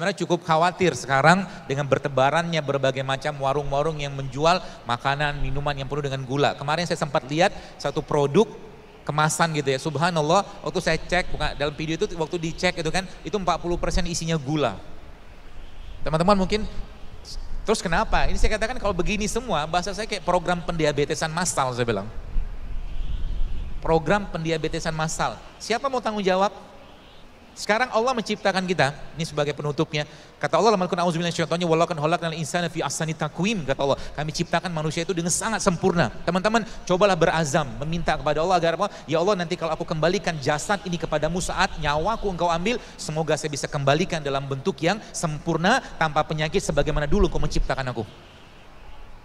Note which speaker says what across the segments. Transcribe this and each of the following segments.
Speaker 1: sebenarnya cukup khawatir sekarang dengan bertebarannya berbagai macam warung-warung yang menjual makanan, minuman yang penuh dengan gula. Kemarin saya sempat lihat satu produk kemasan gitu ya, subhanallah, waktu saya cek, bukan dalam video itu, waktu dicek itu kan, itu 40% isinya gula. Teman-teman mungkin, terus kenapa? Ini saya katakan kalau begini semua, bahasa saya kayak program pendiabetesan massal saya bilang. Program pendiabetesan massal. Siapa mau tanggung jawab? Sekarang Allah menciptakan kita, ini sebagai penutupnya. Kata Allah, "Lam yakun a'udzubillahi minasyaitonir rajim, walaqad khalaqnal insana fi ahsani taqwim." Kata Allah, kami ciptakan manusia itu dengan sangat sempurna. Teman-teman, cobalah berazam meminta kepada Allah agar apa? Ya Allah, nanti kalau aku kembalikan jasad ini kepadamu saat nyawaku engkau ambil, semoga saya bisa kembalikan dalam bentuk yang sempurna tanpa penyakit sebagaimana dulu engkau menciptakan aku.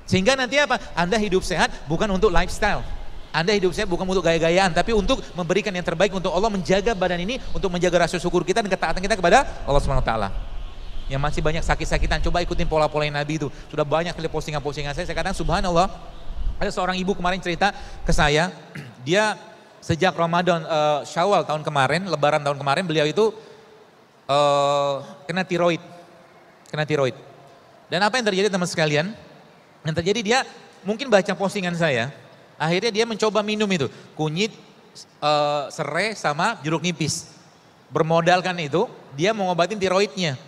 Speaker 1: Sehingga nanti apa? Anda hidup sehat bukan untuk lifestyle. Anda hidup saya bukan untuk gaya-gayaan, tapi untuk memberikan yang terbaik untuk Allah, menjaga badan ini, untuk menjaga rasa syukur kita dan ketaatan kita kepada Allah SWT. Yang masih banyak sakit-sakitan, coba ikutin pola-pola Nabi itu. Sudah banyak kali postingan-postingan saya kadang subhanallah, ada seorang ibu kemarin cerita ke saya, dia sejak Ramadan, Syawal tahun kemarin, Lebaran tahun kemarin, beliau itu kena tiroid. Dan apa yang terjadi teman sekalian? Yang terjadi dia mungkin baca postingan saya, akhirnya dia mencoba minum itu, kunyit, serai sama jeruk nipis. Bermodalkan itu, dia mau ngobatin tiroidnya.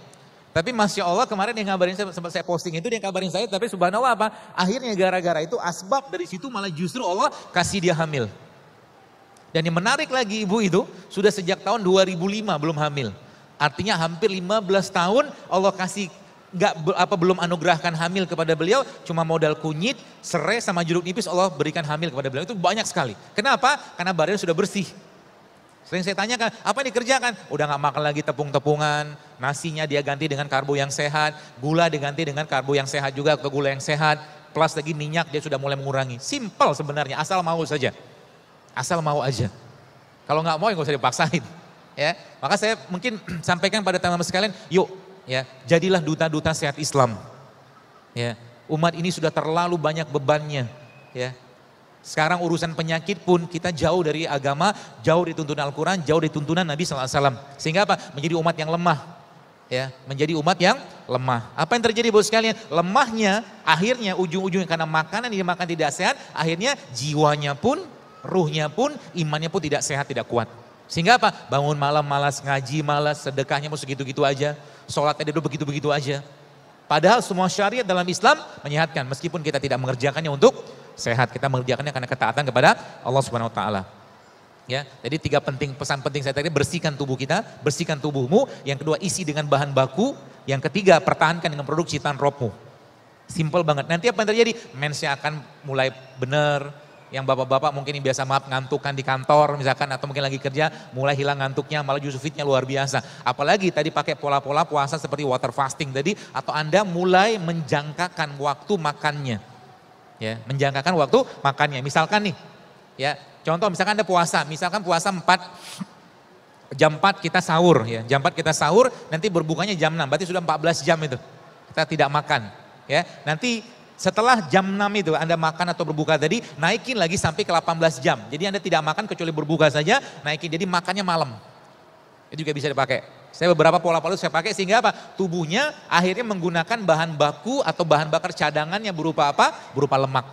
Speaker 1: Tapi Masya Allah kemarin dia ngabarin saya, sempat saya posting itu, dia ngabarin saya, tapi subhanallah apa? Akhirnya gara-gara itu asbab dari situ malah justru Allah kasih dia hamil. Dan yang menarik lagi ibu itu, sudah sejak tahun 2005 belum hamil. Artinya hampir 15 tahun Allah kasih belum anugerahkan hamil kepada beliau, cuma modal kunyit, serai sama jeruk nipis Allah berikan hamil kepada beliau. Itu banyak sekali. Kenapa? Karena badannya sudah bersih. Sering saya tanyakan, apa yang dikerjakan? Udah gak makan lagi tepung-tepungan, nasinya dia ganti dengan karbo yang sehat, gula diganti dengan karbo yang sehat juga atau gula yang sehat, plus lagi minyak dia sudah mulai mengurangi. Simple sebenarnya, asal mau saja. Asal mau aja. Kalau gak mau ya gak usah dipaksain. Ya, maka saya mungkin sampaikan pada teman-teman sekalian, yuk, ya, jadilah duta-duta sehat Islam. Ya, umat ini sudah terlalu banyak bebannya. Ya, sekarang urusan penyakit pun kita jauh dari agama, jauh dari tuntunan Al-Quran, jauh dari tuntunan Nabi SAW. Sehingga apa? Menjadi umat yang lemah. Ya, menjadi umat yang lemah. Apa yang terjadi bos sekalian? Lemahnya, akhirnya ujung-ujungnya karena makanan yang dimakan tidak sehat, akhirnya jiwanya pun, ruhnya pun, imannya pun tidak sehat, tidak kuat. Sehingga apa? Bangun malam malas, ngaji malas, sedekahnya mau segitu-gitu aja. Sholatnya dulu begitu-begitu aja. Padahal semua syariat dalam Islam menyehatkan. Meskipun kita tidak mengerjakannya untuk sehat. Kita mengerjakannya karena ketaatan kepada Allah Subhanahu Wa Taala. Ya, jadi 3 pesan penting saya tadi, bersihkan tubuh kita, bersihkan tubuhmu. Yang kedua, isi dengan bahan baku. Yang ketiga, pertahankan dengan produk ciptaan rohmu. Simple banget. Nanti apa yang terjadi? Mensnya akan mulai benar. Yang bapak-bapak mungkin yang biasa ngantukan di kantor misalkan, atau mungkin lagi kerja, mulai hilang ngantuknya, malah justru fitnya luar biasa. Apalagi tadi pakai pola-pola puasa seperti water fasting tadi, atau Anda mulai menjangkakan waktu makannya. Ya, menjangkakan waktu makannya. Misalkan nih, ya, contoh misalkan Anda puasa, misalkan puasa jam 4 kita sahur, ya, jam 4 kita sahur, nanti berbukanya jam 6, berarti sudah 14 jam itu kita tidak makan. Ya, nanti setelah jam 6 itu Anda makan atau berbuka tadi, naikin lagi sampai ke 18 jam. Jadi Anda tidak makan kecuali berbuka saja, naikin. Jadi makannya malam. Itu juga bisa dipakai. Saya beberapa pola-pola saya pakai sehingga apa? Tubuhnya akhirnya menggunakan bahan baku atau bahan bakar cadangan yang berupa apa? Berupa lemak.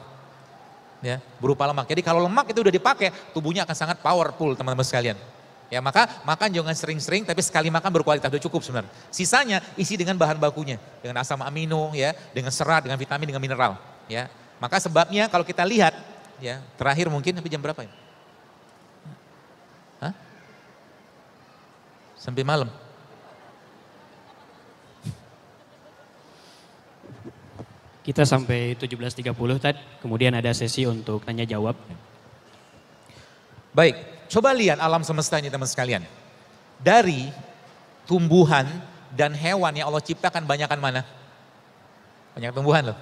Speaker 1: Ya, berupa lemak. Jadi kalau lemak itu udah dipakai, tubuhnya akan sangat powerful teman-teman sekalian. Ya, maka makan jangan sering-sering, tapi sekali makan berkualitas, udah cukup sebenarnya. Sisanya isi dengan bahan bakunya, dengan asam amino, ya, dengan serat, dengan vitamin, dengan mineral. Ya, maka sebabnya kalau kita lihat, ya, terakhir mungkin sampai jam berapa ya? Hah? Sampai malam.
Speaker 2: Kita sampai 17.30 tadi, kemudian ada sesi untuk tanya jawab.
Speaker 1: Baik. Coba lihat alam semesta ini teman sekalian. Dari tumbuhan dan hewan yang Allah ciptakan banyakan mana? Banyak tumbuhan loh.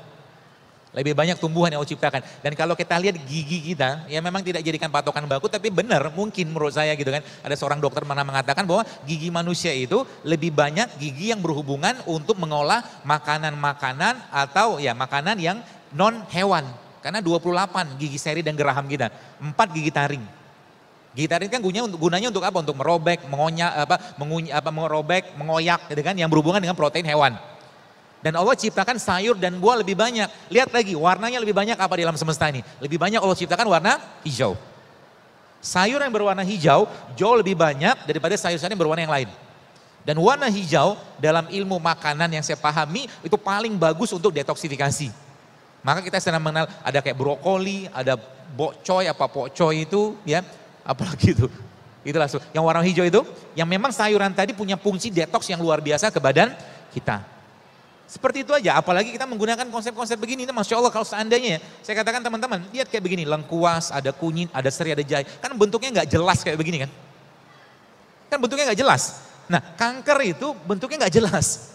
Speaker 1: Lebih banyak tumbuhan yang Allah ciptakan. Dan kalau kita lihat gigi kita, ya memang tidak jadikan patokan baku, tapi benar mungkin menurut saya gitu kan. Ada seorang dokter pernah mengatakan bahwa gigi manusia itu lebih banyak gigi yang berhubungan untuk mengolah makanan-makanan atau ya makanan yang non hewan. Karena 28 gigi seri dan geraham kita, 4 gigi taring. Gitar ini kan gunanya untuk apa? Untuk merobek, merobek, mengoyak, gitu kan, yang berhubungan dengan protein hewan. Dan Allah ciptakan sayur dan buah lebih banyak. Lihat lagi, warnanya lebih banyak apa di alam semesta ini? Lebih banyak Allah ciptakan warna hijau. Sayur yang berwarna hijau jauh lebih banyak daripada sayur-sayur yang berwarna yang lain. Dan warna hijau dalam ilmu makanan yang saya pahami itu paling bagus untuk detoksifikasi. Maka kita sedang mengenal ada kayak brokoli, ada pokcoy itu ya. Apalagi itu langsung yang warna hijau itu yang memang sayuran tadi punya fungsi detoks yang luar biasa ke badan kita. Seperti itu aja, apalagi kita menggunakan konsep-konsep begini, Masya Allah kalau seandainya ya, saya katakan teman-teman, lihat kayak begini, lengkuas, ada kunyit, ada serai, ada jahe, kan bentuknya nggak jelas kayak begini kan. Kan bentuknya nggak jelas. Nah kanker itu bentuknya nggak jelas,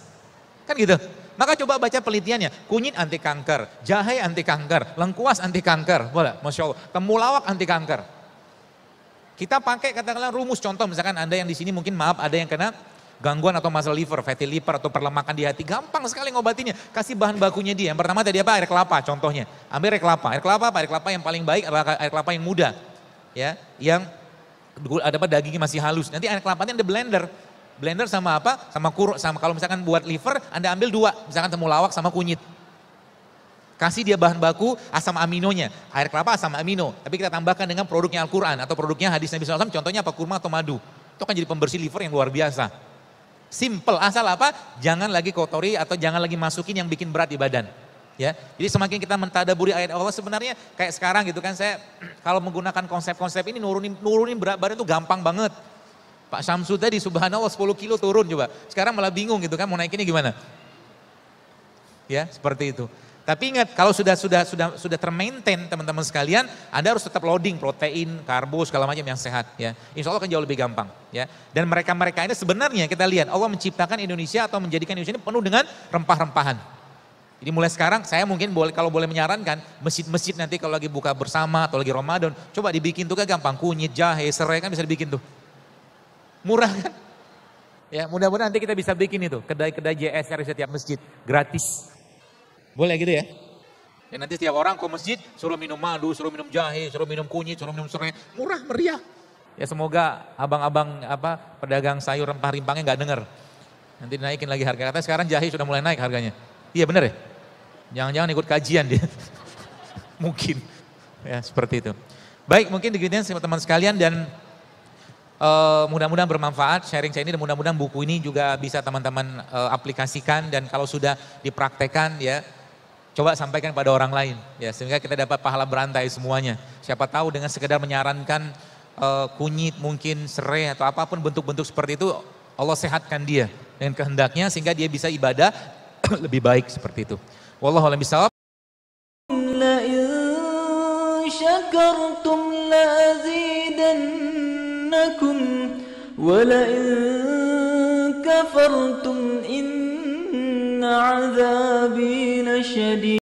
Speaker 1: kan gitu. Maka coba baca penelitiannya, kunyit anti kanker, jahe anti kanker, lengkuas anti kanker, boleh, Masya Allah, temulawak anti kanker. Kita pakai katakanlah rumus, contoh misalkan Anda yang di sini mungkin maaf ada yang kena gangguan atau masalah liver, fatty liver atau perlemakan di hati, gampang sekali ngobatinnya. Kasih bahan bakunya dia. Yang pertama tadi apa? Air kelapa contohnya. Ambil air kelapa. Air kelapa apa? Air kelapa yang paling baik adalah air kelapa yang muda. Ya, yang ada apa dagingnya masih halus. Nanti air kelapanya ada blender. Blender sama apa? Sama kalau misalkan buat liver Anda ambil 2, misalkan temulawak sama kunyit. Kasih dia bahan baku asam aminonya, air kelapa asam amino. Tapi kita tambahkan dengan produknya Al-Quran atau produknya hadis Nabi SAW, contohnya apa? Kurma atau madu. Itu akan jadi pembersih liver yang luar biasa. Simple, asal apa? Jangan lagi kotori atau jangan lagi masukin yang bikin berat di badan. Ya, jadi semakin kita mentadaburi ayat Allah sebenarnya kayak sekarang gitu kan, saya kalau menggunakan konsep-konsep ini nurunin berat badan itu gampang banget. Pak Syamsu tadi subhanallah 10 kilo turun coba. Sekarang malah bingung gitu kan mau naikinnya gimana. Ya, seperti itu. Tapi ingat kalau sudah termaintain teman-teman sekalian, Anda harus tetap loading protein, karbo segala macam yang sehat ya. Insya Allah akan jauh lebih gampang ya. Dan mereka-mereka ini sebenarnya kita lihat Allah menciptakan Indonesia atau menjadikan Indonesia ini penuh dengan rempah-rempahan. Jadi mulai sekarang saya mungkin kalau boleh menyarankan masjid-masjid nanti kalau lagi buka bersama atau lagi Ramadan, coba dibikin tuh kan gampang, kunyit, jahe, serai kan bisa dibikin tuh. Murah kan? Ya mudah-mudahan nanti kita bisa bikin itu, kedai-kedai JSR di setiap masjid, gratis. Boleh gitu ya? Ya nanti setiap orang ke masjid suruh minum madu, suruh minum jahe, suruh minum kunyit, suruh minum serai, murah meriah. Ya semoga abang-abang pedagang sayur rempah-rimpangnya nggak dengar. Nanti dinaikin lagi harga. Katanya sekarang jahe sudah mulai naik harganya. Iya benar ya? Jangan-jangan ikut kajian dia. Mungkin. Ya seperti itu. Baik mungkin digituin teman-teman sekalian dan mudah-mudahan bermanfaat sharing saya ini dan mudah-mudahan buku ini juga bisa teman-teman aplikasikan dan kalau sudah dipraktekkan ya coba sampaikan pada orang lain ya sehingga kita dapat pahala berantai semuanya. Siapa tahu dengan sekedar menyarankan kunyit mungkin serai atau apapun bentuk-bentuk seperti itu Allah sehatkan dia dengan kehendaknya sehingga dia bisa ibadah lebih baik seperti itu. Wallahu a'lam bishawab.
Speaker 3: La in syakartum la azidannakum wa la in kafartum inna 'adzabi lasyadid.